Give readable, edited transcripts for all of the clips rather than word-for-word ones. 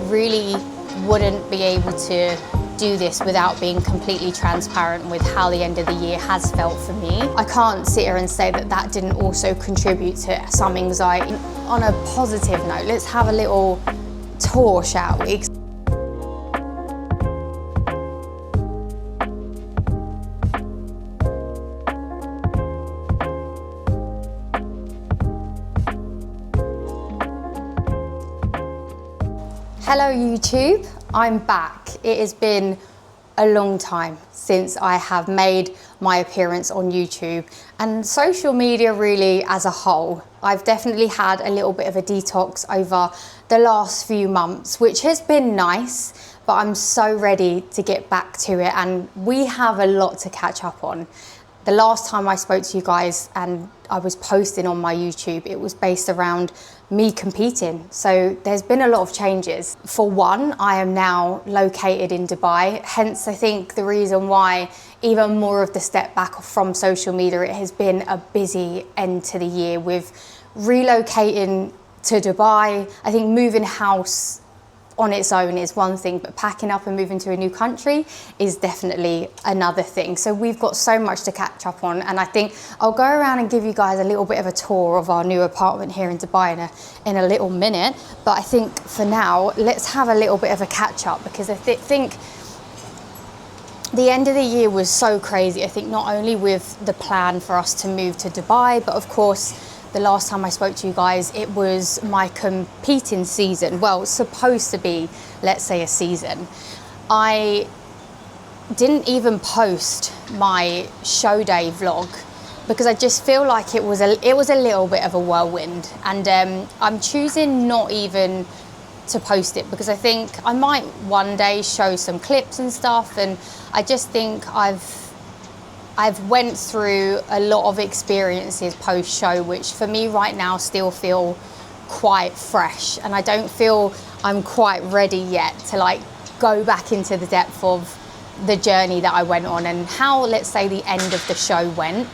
really wouldn't be able to do this without being completely transparent with how the end of the year has felt for me. I can't sit here and say that that didn't also contribute to some anxiety. On a positive note, let's have a little tour, shall we? Hello YouTube, I'm back. It has been a long time since I have made my appearance on YouTube and social media really as a whole. I've definitely had a little bit of a detox over the last few months, which has been nice, but I'm so ready to get back to it and we have a lot to catch up on. The last time I spoke to you guys and I was posting on my YouTube, it was based around me competing. So there's been a lot of changes. For one, I am now located in Dubai. Hence, I think the reason why even more of the step back from social media, it has been a busy end to the year with relocating to Dubai. I think moving house on its own is one thing, but packing up and moving to a new country is definitely another thing. So we've got so much to catch up on, and I think I'll go around and give you guys a little bit of a tour of our new apartment here in Dubai in a little minute. But I think for now, let's have a little bit of a catch up, because I think the end of the year was so crazy. I think not only with the plan for us to move to Dubai, but of course, the last time I spoke to you guys, it was my competing season. Well, supposed to be, let's say, a season. I didn't even post my show day vlog because I just feel like it was a little bit of a whirlwind, and I'm choosing not even to post it because I think I might one day show some clips and stuff, and I just think I've went through a lot of experiences post-show, which for me right now still feel quite fresh. And I don't feel I'm quite ready yet to like go back into the depth of the journey that I went on and how, let's say, the end of the show went.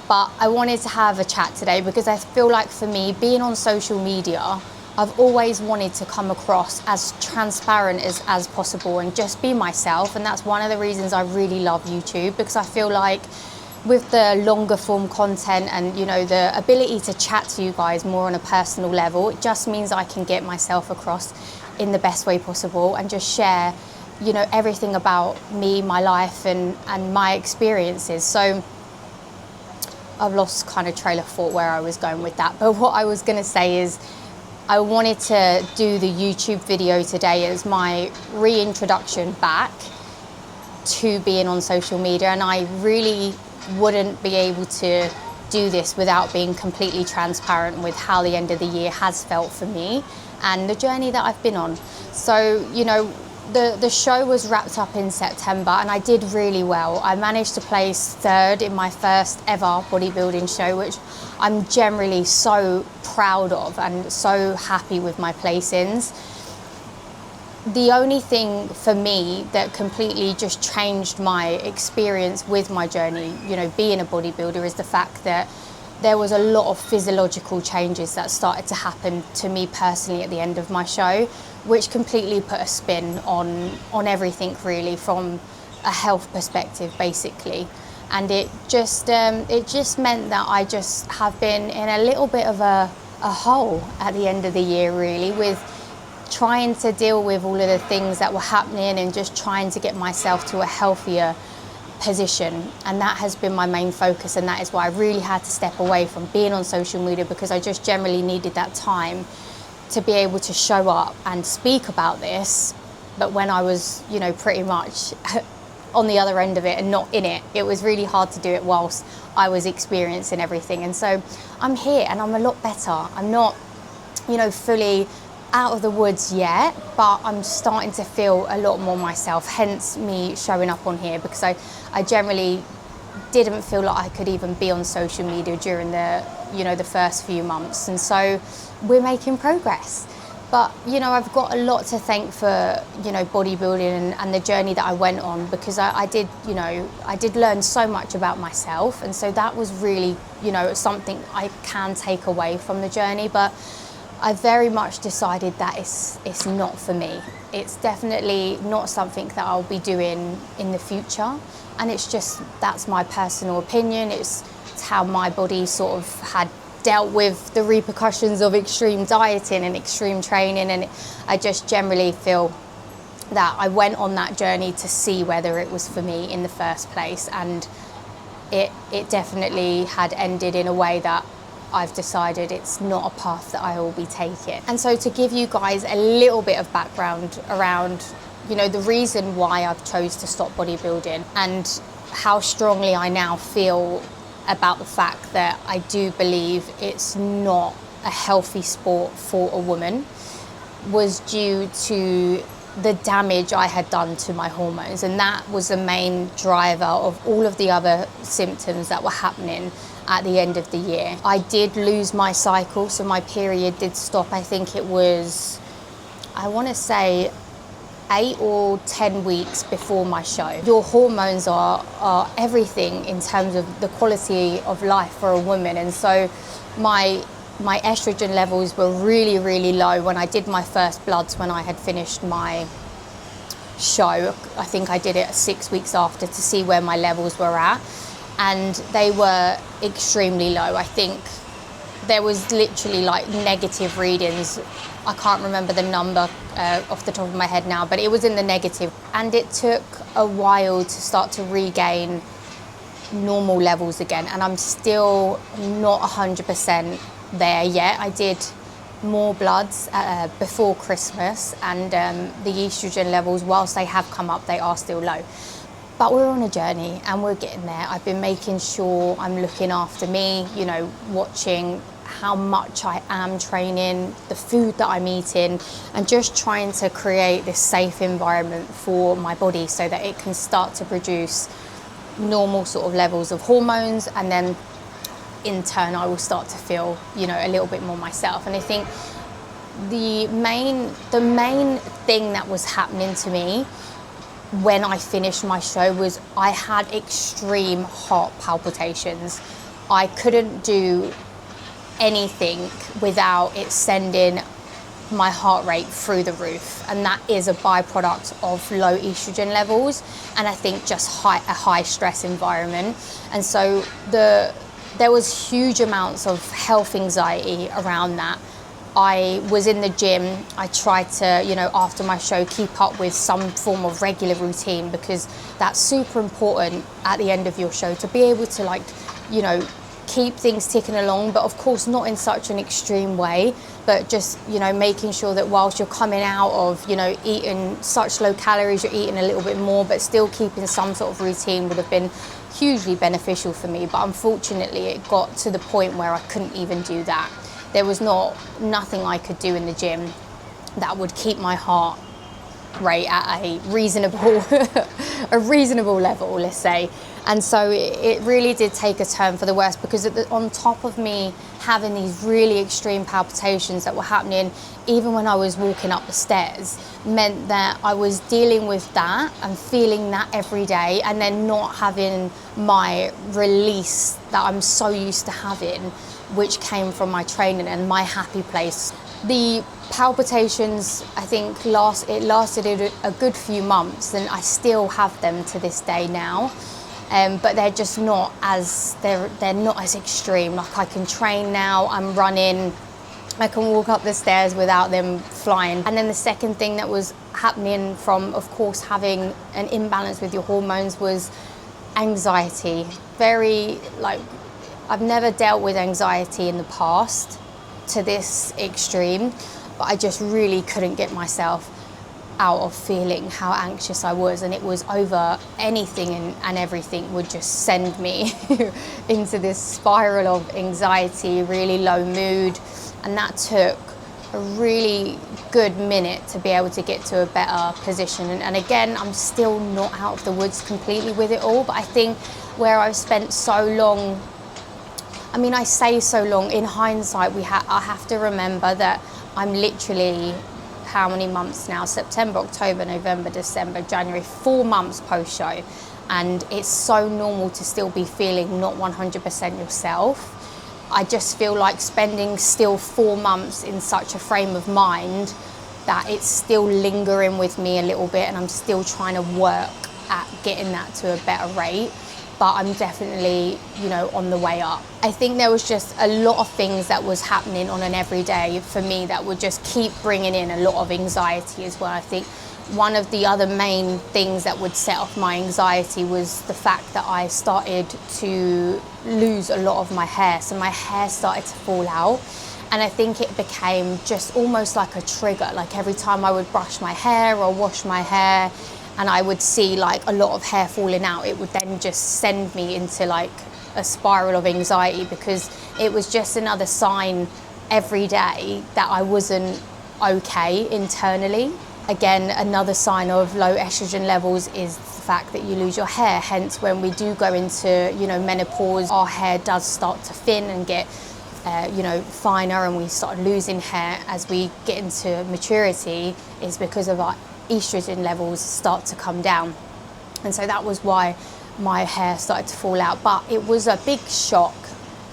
But I wanted to have a chat today because I feel like for me, being on social media, I've always wanted to come across as transparent as possible and just be myself. And that's one of the reasons I really love YouTube, because I feel like with the longer form content and, you know, the ability to chat to you guys more on a personal level, it just means I can get myself across in the best way possible and just share, you know, everything about me, my life and my experiences. So I've lost kind of trail of thought where I was going with that. But what I was going to say is, I wanted to do the YouTube video today as my reintroduction back to being on social media, and I really wouldn't be able to do this without being completely transparent with how the end of the year has felt for me and the journey that I've been on. So, you know, the show was wrapped up in September and I did really well. I managed to place third in my first ever bodybuilding show, which I'm generally so proud of and so happy with my placings. The only thing for me that completely just changed my experience with my journey, you know, being a bodybuilder, is the fact that there was a lot of physiological changes that started to happen to me personally at the end of my show, which completely put a spin on everything really from a health perspective basically. And it just meant that I just have been in a little bit of a hole at the end of the year really, with trying to deal with all of the things that were happening and just trying to get myself to a healthier position. And that has been my main focus, and that is why I really had to step away from being on social media, because I just generally needed that time to be able to show up and speak about this. But when I was, you know, pretty much on the other end of it and not in it, it was really hard to do it whilst I was experiencing everything. And so I'm here and I'm a lot better. I'm not, you know, fully out of the woods yet, but I'm starting to feel a lot more myself, hence me showing up on here, because I generally didn't feel like I could even be on social media during the, you know, the first few months. And so we're making progress. But, you know, I've got a lot to thank for, you know, bodybuilding and the journey that I went on, because I did, you know, I did learn so much about myself. And so that was really, you know, something I can take away from the journey. But I very much decided that it's not for me. It's definitely not something that I'll be doing in the future. And it's just, that's my personal opinion. It's how my body sort of had dealt with the repercussions of extreme dieting and extreme training. And I just generally feel that I went on that journey to see whether it was for me in the first place. And it definitely had ended in a way that I've decided it's not a path that I will be taking. And so to give you guys a little bit of background around, you know, the reason why I've chose to stop bodybuilding and how strongly I now feel about the fact that I do believe it's not a healthy sport for a woman, was due to the damage I had done to my hormones. And that was the main driver of all of the other symptoms that were happening at the end of the year. I did lose my cycle, so my period did stop. I think it was, I want to say 8 or 10 weeks before my show. Your hormones are everything in terms of the quality of life for a woman. And so my estrogen levels were really, really low when I did my first bloods, when I had finished my show. I think I did it 6 weeks after to see where my levels were at. And they were extremely low. I think there was literally like negative readings. I can't remember the number off the top of my head now, but it was in the negative. And it took a while to start to regain normal levels again. And I'm still not 100% there yet. I did more bloods before Christmas, and the estrogen levels, whilst they have come up, they are still low. But we're on a journey and we're getting there. I've been making sure I'm looking after me, you know, watching how much I am training, the food that I'm eating, and just trying to create this safe environment for my body so that it can start to produce normal sort of levels of hormones, and then in turn I will start to feel, you know, a little bit more myself. And I think the main thing that was happening to me when I finished my show was I had extreme heart palpitations. I couldn't do anything without it sending my heart rate through the roof, and that is a byproduct of low estrogen levels, and I think just a high stress environment. And so there was huge amounts of health anxiety around that. I was in the gym. I tried to, you know, after my show, keep up with some form of regular routine, because that's super important at the end of your show to be able to, like, you know, keep things ticking along, but of course not in such an extreme way, but just, you know, making sure that whilst you're coming out of, you know, eating such low calories, you're eating a little bit more, but still keeping some sort of routine would have been hugely beneficial for me. But unfortunately it got to the point where I couldn't even do that. There was nothing I could do in the gym that would keep my heart rate at a reasonable level, let's say. And so it really did take a turn for the worse, because on top of me having these really extreme palpitations that were happening even when I was walking up the stairs, meant that I was dealing with that and feeling that every day, and then not having my release that I'm so used to having, which came from my training and my happy place. The palpitations, I think, lasted a good few months, and I still have them to this day now. But they're just not as they're not as extreme. Like, I can train now, I'm running, I can walk up the stairs without them flying. And then the second thing that was happening from, of course, having an imbalance with your hormones was anxiety. I've never dealt with anxiety in the past to this extreme, but I just really couldn't get myself out of feeling how anxious I was, and it was over anything and everything would just send me into this spiral of anxiety, really low mood, and that took a really good minute to be able to get to a better position. And again, I'm still not out of the woods completely with it all, but I think where I've spent so long, I mean, I say so long, in hindsight, I have to remember that I'm literally, how many months now? September, October, November, December, January, 4 months post-show. And it's so normal to still be feeling not 100% yourself. I just feel like spending still 4 months in such a frame of mind that it's still lingering with me a little bit, and I'm still trying to work at getting that to a better rate. But I'm definitely, you know, on the way up. I think there was just a lot of things that was happening on an everyday for me that would just keep bringing in a lot of anxiety as well. I think one of the other main things that would set off my anxiety was the fact that I started to lose a lot of my hair. So my hair started to fall out. And I think it became just almost like a trigger. Like every time I would brush my hair or wash my hair, and I would see like a lot of hair falling out, it would then just send me into like a spiral of anxiety, because it was just another sign every day that I wasn't okay internally. Again, another sign of low estrogen levels is the fact that you lose your hair. Hence, when we do go into, you know, menopause, our hair does start to thin and get you know, finer, and we start losing hair as we get into maturity, is because of our estrogen levels start to come down. And so that was why my hair started to fall out. But it was a big shock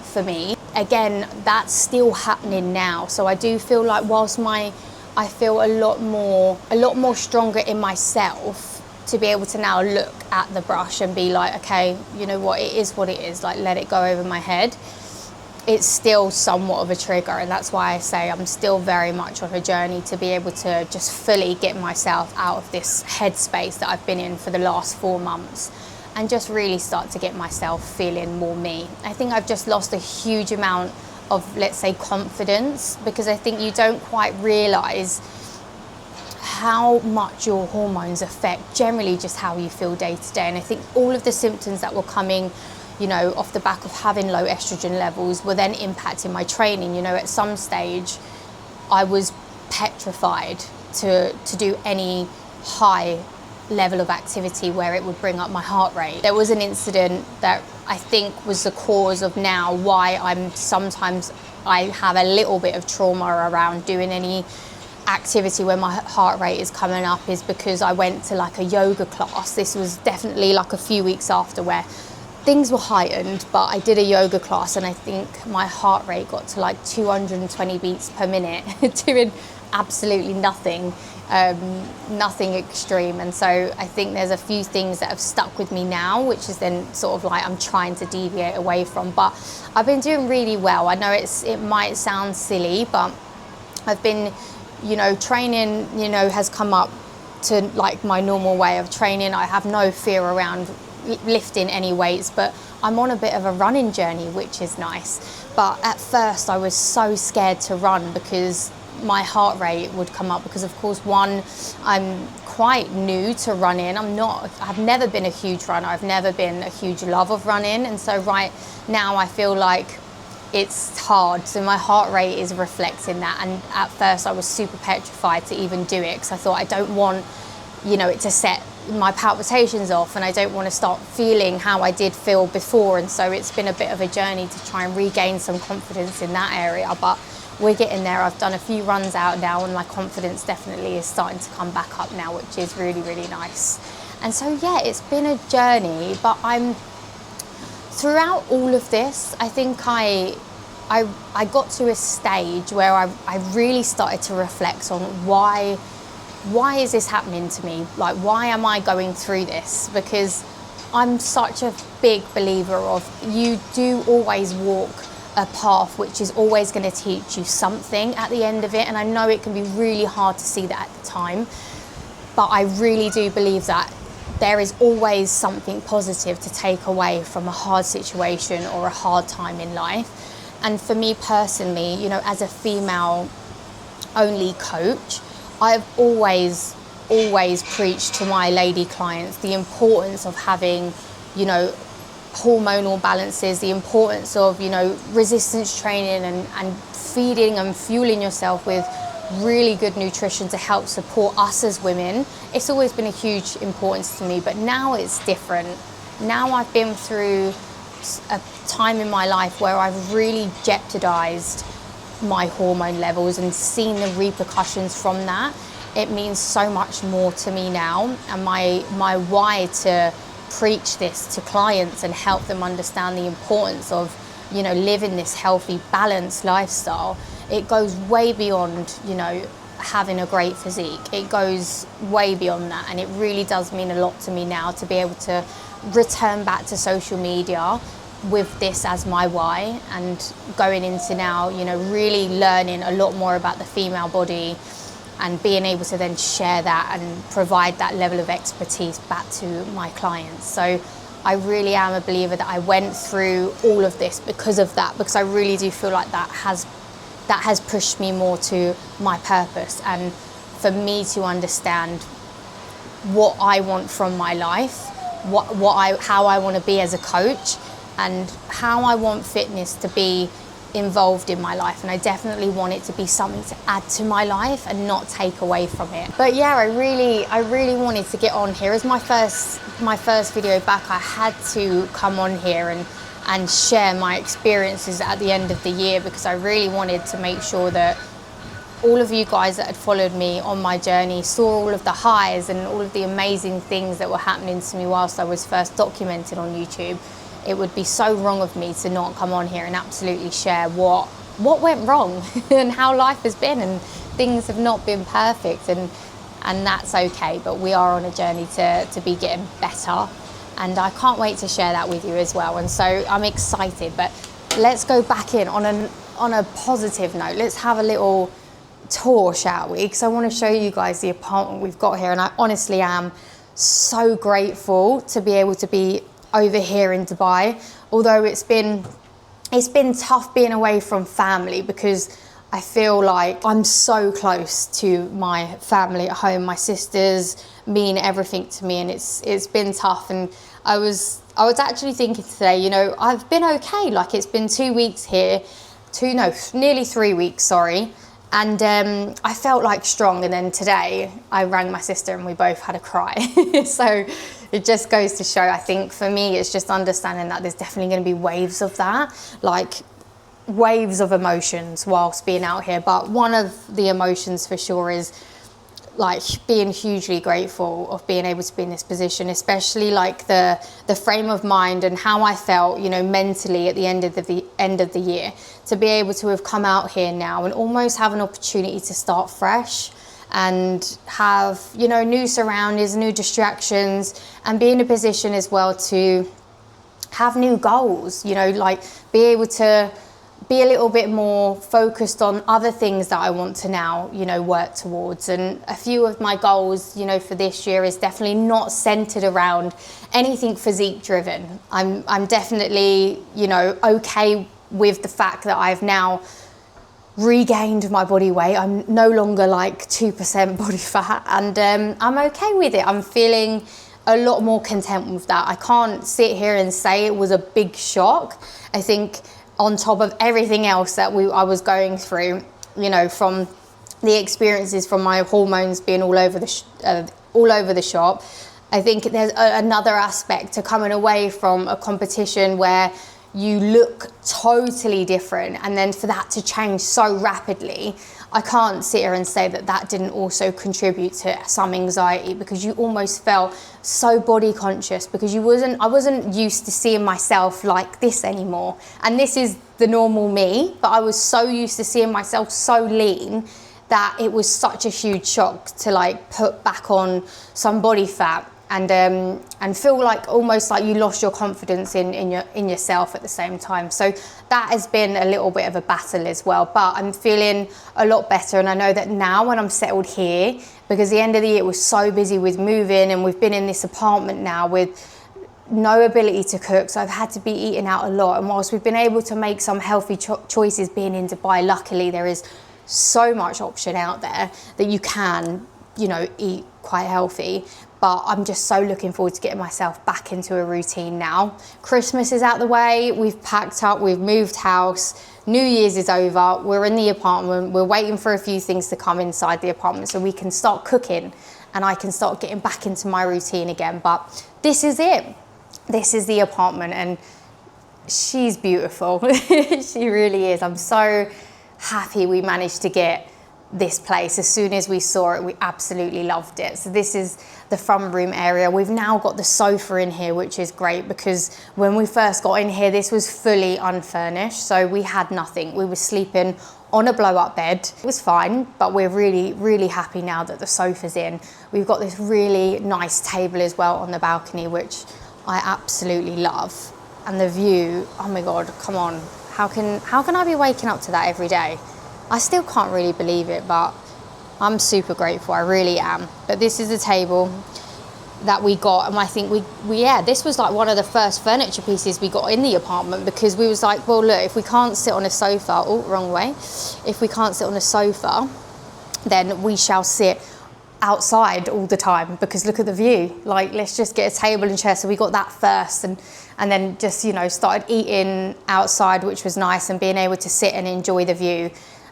for me. Again, that's still happening now. So I do feel like whilst I feel a lot more stronger in myself to be able to now look at the brush and be like, okay, you know what, it is what it is, like let it go over my head. It's still somewhat of a trigger, and that's why I say I'm still very much on a journey to be able to just fully get myself out of this headspace that I've been in for the last 4 months, and just really start to get myself feeling more me. I think I've just lost a huge amount of, let's say, confidence, because I think you don't quite realise how much your hormones affect generally just how you feel day to day. And I think all of the symptoms that were coming, you know, off the back of having low estrogen levels were then impacting my training. You know, at some stage I was petrified to do any high level of activity where it would bring up my heart rate. There was an incident that I think was the cause of now why I have a little bit of trauma around doing any activity where my heart rate is coming up, is because I went to like a yoga class. This was definitely like a few weeks after, where things were heightened, but I did a yoga class and I think my heart rate got to like 220 beats per minute doing absolutely nothing, nothing extreme. And so I think there's a few things that have stuck with me now, which is then sort of like I'm trying to deviate away from. But I've been doing really well. I know it might sound silly, but I've been, you know, training, you know, has come up to like my normal way of training. I have no fear around lifting any weights, but I'm on a bit of a running journey, which is nice. But at first I was so scared to run because my heart rate would come up, because of course, one, I'm quite new to running. I've never been a huge runner. I've never been a huge love of running. And so right now I feel like it's hard. So my heart rate is reflecting that. And at first I was super petrified to even do it, because I thought I don't want, you know, it to set my palpitations off, and I don't want to start feeling how I did feel before. And so it's been a bit of a journey to try and regain some confidence in that area, but we're getting there. I've done a few runs out now and my confidence definitely is starting to come back up now, which is really, really nice. And so yeah, it's been a journey, but throughout all of this, I think I got to a stage where I really started to reflect on why is this happening to me? Like, why am I going through this? Because I'm such a big believer of, you do always walk a path which is always going to teach you something at the end of it. And I know it can be really hard to see that at the time, but I really do believe that there is always something positive to take away from a hard situation or a hard time in life. And for me personally, you know, as a female only coach, I've always preached to my lady clients the importance of having, you know, hormonal balances, the importance of, you know, resistance training and feeding and fueling yourself with really good nutrition to help support us as women. It's always been a huge importance to me, but now it's different. Now I've been through a time in my life where I've really jeopardized my hormone levels and seen the repercussions from that. It means so much more to me now, and my why to preach this to clients and help them understand the importance of you know, living this healthy, balanced lifestyle, it goes way beyond, you know, having a great physique. It goes way beyond that, and it really does mean a lot to me now to be able to return back to social media with this as my why, and going into now, you know, really learning a lot more about the female body and being able to then share that and provide that level of expertise back to my clients. So I really am a believer that I went through all of this because of that, because I really do feel like that has pushed me more to my purpose, and for me to understand what I want from my life, how I want to be as a coach, and how I want fitness to be involved in my life. And I definitely want it to be something to add to my life and not take away from it. But yeah, I really wanted to get on here. As my first video back, I had to come on here and share my experiences at the end of the year, because I really wanted to make sure that all of you guys that had followed me on my journey saw all of the highs and all of the amazing things that were happening to me whilst I was first documented on YouTube. It would be so wrong of me to not come on here and absolutely share what went wrong and how life has been, and things have not been perfect, and that's okay, but we are on a journey to be getting better, and I can't wait to share that with you as well. And so I'm excited, but let's go back in on a positive note. Let's have a little tour, shall we? Because I want to show you guys the apartment we've got here, and I honestly am so grateful to be able to be over here in Dubai, although it's been tough being away from family, because I feel like I'm so close to my family at home. My sisters mean everything to me, and it's been tough. And I was actually thinking today, you know, I've been okay. Like, it's been 2 weeks here, nearly 3 weeks, sorry. And I felt like strong, and then today I rang my sister and we both had a cry. So it just goes to show, I think for me, it's just understanding that there's definitely going to be waves of that, like waves of emotions whilst being out here. But one of the emotions for sure is like being hugely grateful of being able to be in this position, especially like the frame of mind and how I felt, you know, mentally at the end of the year, to be able to have come out here now and almost have an opportunity to start fresh and have, you know, new surroundings, new distractions, and be in a position as well to have new goals, you know, like be able to be a little bit more focused on other things that I want to now, you know, work towards. And a few of my goals, you know, for this year is definitely not centered around anything physique driven. I'm definitely, you know, okay with the fact that I've now regained my body weight. I'm no longer like 2% body fat, and I'm okay with it. I'm feeling a lot more content with that. I can't sit here and say it was a big shock. I think on top of everything else that I was going through, you know, from the experiences from my hormones being all over the shop, I think there's another aspect to coming away from a competition where you look totally different, and then for that to change so rapidly, I can't sit here and say that that didn't also contribute to some anxiety, because you almost felt so body conscious, because I wasn't used to seeing myself like this anymore. And this is the normal me, but I was so used to seeing myself so lean that it was such a huge shock to like put back on some body fat and feel like almost like you lost your confidence in yourself at the same time. So that has been a little bit of a battle as well, but I'm feeling a lot better. And I know that now when I'm settled here, because the end of the year was so busy with moving, and we've been in this apartment now with no ability to cook, so I've had to be eating out a lot. And whilst we've been able to make some healthy choices being in Dubai, luckily there is so much option out there that you can, you know, eat quite healthy. But I'm just so looking forward to getting myself back into a routine now. Christmas is out the way, we've packed up, we've moved house, New Year's is over, we're in the apartment, we're waiting for a few things to come inside the apartment so we can start cooking and I can start getting back into my routine again. But this is it. This is the apartment, and she's beautiful. She really is. I'm so happy we managed to get this place. As soon as we saw it, we absolutely loved it. So this is the front room area. We've now got the sofa in here, which is great, because when we first got in here, this was fully unfurnished. So we had nothing. We were sleeping on a blow up bed. It was fine, but we're really, really happy now that the sofa's in. We've got this really nice table as well on the balcony, which I absolutely love. And the view, oh my God, come on. How can I be waking up to that every day? I still can't really believe it, but I'm super grateful, I really am. But this is the table that we got, and I think this was like one of the first furniture pieces we got in the apartment, because we was like, well, look, if we can't sit on a sofa, oh, wrong way. If we can't sit on a sofa, then we shall sit outside all the time, because look at the view. Like, let's just get a table and chair. So we got that first, and then just, you know, started eating outside, which was nice, and being able to sit and enjoy the view.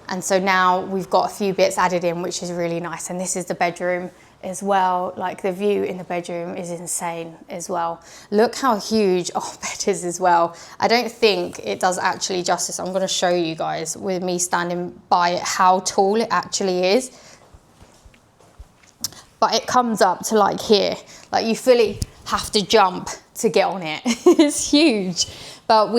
And so now we've got a few bits added in, which is really nice. And this is the bedroom as well. Like, the view in the bedroom is insane as well. Look how huge our bed is as well. I don't think it does actually justice. I'm going to show you guys with me standing by it how tall it actually is. But it comes up to like here. Like, you fully have to jump to get on it. It's huge. But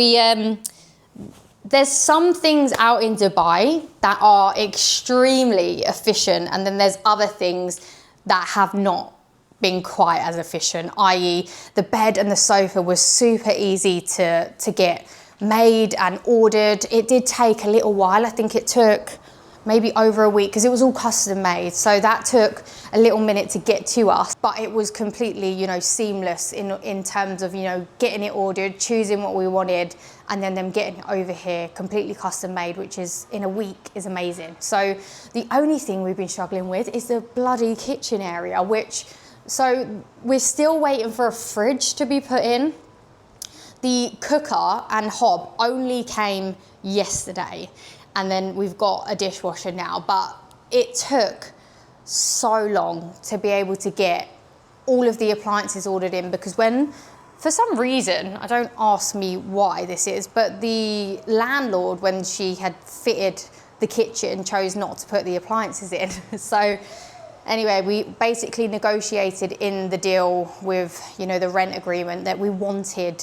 there's some things out in Dubai that are extremely efficient, and then there's other things that have not been quite as efficient, i.e. the bed and the sofa was super easy to get made and ordered. It did take a little while. I think it took maybe over a week, because it was all custom made. So that took a little minute to get to us, but it was completely, you know, seamless in terms of, you know, getting it ordered, choosing what we wanted, and then them getting it over here completely custom made, which is in a week is amazing. So the only thing we've been struggling with is the bloody kitchen area, so we're still waiting for a fridge to be put in. The cooker and hob only came yesterday, and then we've got a dishwasher now, but it took so long to be able to get all of the appliances ordered in, because for some reason, I don't ask me why this is, but the landlord, when she had fitted the kitchen, chose not to put the appliances in. So anyway, we basically negotiated in the deal with, you know, the rent agreement, that we wanted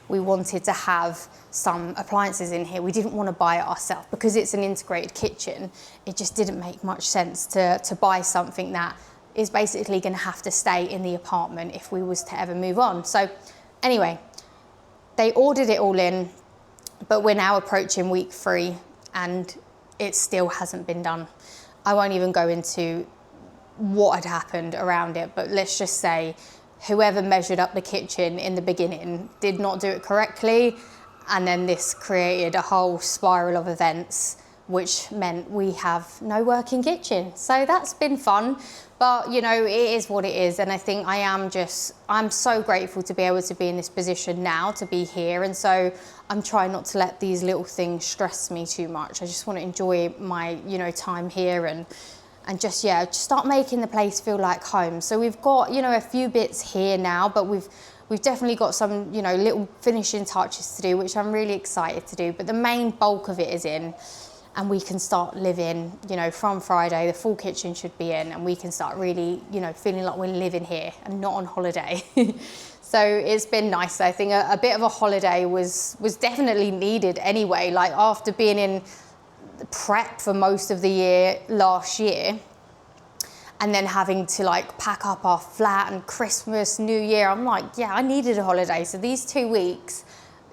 to have some appliances in here. We didn't want to buy it ourselves, because it's an integrated kitchen. It just didn't make much sense to buy something that is basically going to have to stay in the apartment if we was to ever move on. So anyway, they ordered it all in, but we're now approaching week 3 and it still hasn't been done. I won't even go into what had happened around it, but let's just say whoever measured up the kitchen in the beginning did not do it correctly, and then this created a whole spiral of events, which meant we have no working kitchen. So that's been fun, but you know, it is what it is. And I think I'm so grateful to be able to be in this position now, to be here. And so I'm trying not to let these little things stress me too much. I just want to enjoy my, you know, time here and just start making the place feel like home. So we've got, you know, a few bits here now, but we've definitely got some, you know, little finishing touches to do, which I'm really excited to do. But the main bulk of it is in, and we can start living, you know, from Friday, the full kitchen should be in, and we can start really, you know, feeling like we're living here and not on holiday. So it's been nice. I think a bit of a holiday was definitely needed anyway. Like, after being in prep for most of the year last year, and then having to like pack up our flat and Christmas, New Year, I'm like, yeah, I needed a holiday. So these 2 weeks,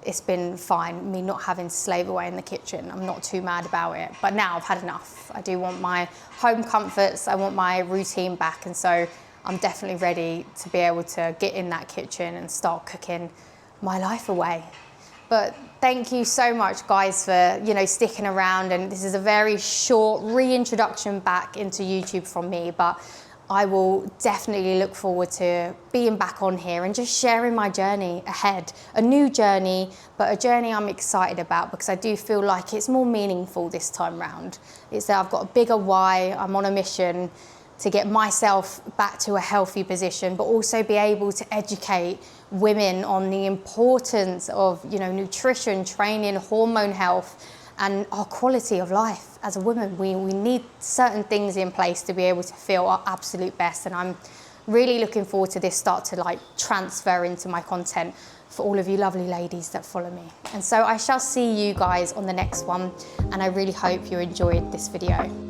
it's been fine, me not having to slave away in the kitchen. I'm not too mad about it, but now I've had enough. I do want my home comforts, I want my routine back, and so I'm definitely ready to be able to get in that kitchen and start cooking my life away. But thank you so much, guys, for, you know, sticking around. And this is a very short reintroduction back into YouTube from me, but I will definitely look forward to being back on here and just sharing my journey ahead. A new journey, but a journey I'm excited about, because I do feel like it's more meaningful this time round. It's that I've got a bigger why. I'm on a mission to get myself back to a healthy position, but also be able to educate women on the importance of, you know, nutrition, training, hormone health, and our quality of life as a woman. We need certain things in place to be able to feel our absolute best, and I'm really looking forward to this start to like transfer into my content for all of you lovely ladies that follow me. And so I shall see you guys on the next one, and I really hope you enjoyed this video.